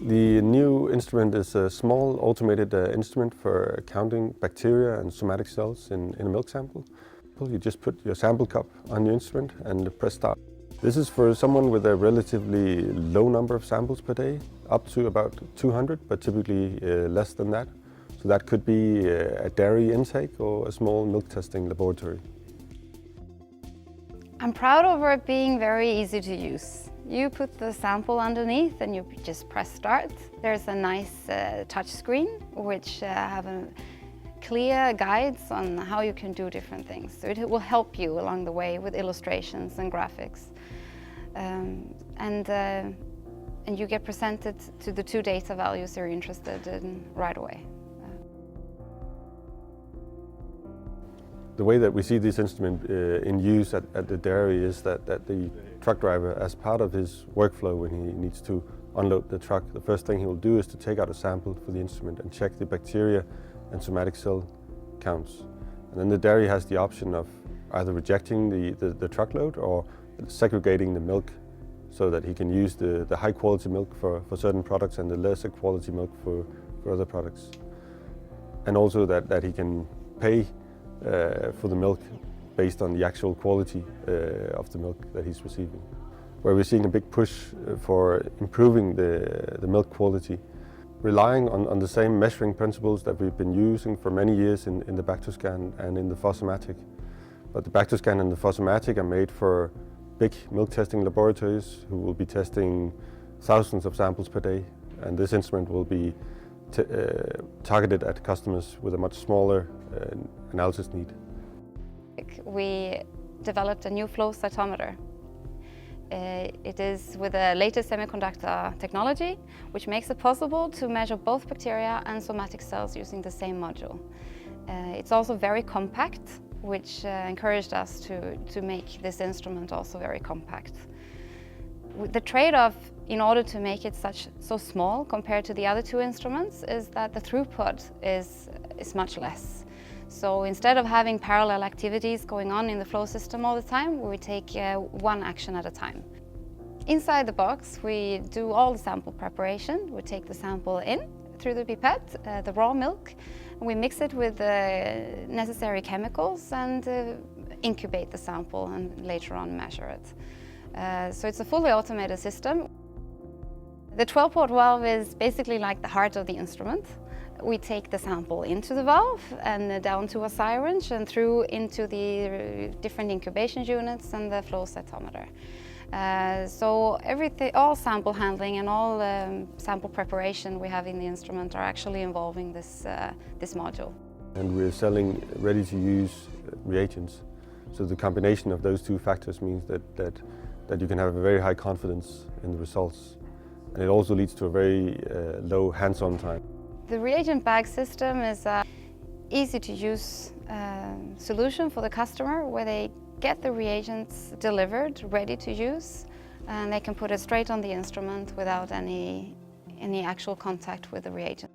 The new instrument is a small automated instrument for counting bacteria and somatic cells in a milk sample. You just put your sample cup on your instrument and press start. This is for someone with a relatively low number of samples per day, up to about 200, but typically less than that. So that could be a dairy intake or a small milk testing laboratory. I'm proud of it being very easy to use. You put the sample underneath and you just press start. There's a nice touch screen which have clear guides on how you can do different things. So it will help you along the way with illustrations and graphics. And you get presented to the two data values you're interested in right away. The way that we see this instrument in use at the dairy is that the truck driver, as part of his workflow when he needs to unload the truck, the first thing he will do is to take out a sample for the instrument and check the bacteria and somatic cell counts. And then the dairy has the option of either rejecting the truckload or segregating the milk so that he can use the high quality milk for certain products and the lesser quality milk for other products. And also that he can pay for the milk based on the actual quality of the milk that he's receiving. Where we're seeing a big push for improving the milk quality, relying on the same measuring principles that we've been using for many years in the BacSomatic and in the BacSomatic. But the BacSomatic and the BacSomatic are made for big milk testing laboratories who will be testing thousands of samples per day, and this instrument will be targeted at customers with a much smaller analysis need. We developed a new flow cytometer. It is with the latest semiconductor technology, which makes it possible to measure both bacteria and somatic cells using the same module. It's also very compact, which encouraged us to make this instrument also very compact. The trade-off in order to make it so small compared to the other two instruments is that the throughput is much less. So instead of having parallel activities going on in the flow system all the time, we take one action at a time. Inside the box, we do all the sample preparation. We take the sample in through the pipette, the raw milk, and we mix it with the necessary chemicals and incubate the sample and later on measure it. So it's a fully automated system. The 12-port valve is basically like the heart of the instrument. We take the sample into the valve and down to a syringe and through into the different incubation units and the flow cytometer. So all sample handling and all sample preparation we have in the instrument are actually involving this module. And we're selling ready-to-use reagents. So the combination of those two factors means that you can have a very high confidence in the results. And it also leads to a very low hands-on time. The reagent bag system is an easy-to-use solution for the customer where they get the reagents delivered, ready to use, and they can put it straight on the instrument without any actual contact with the reagent.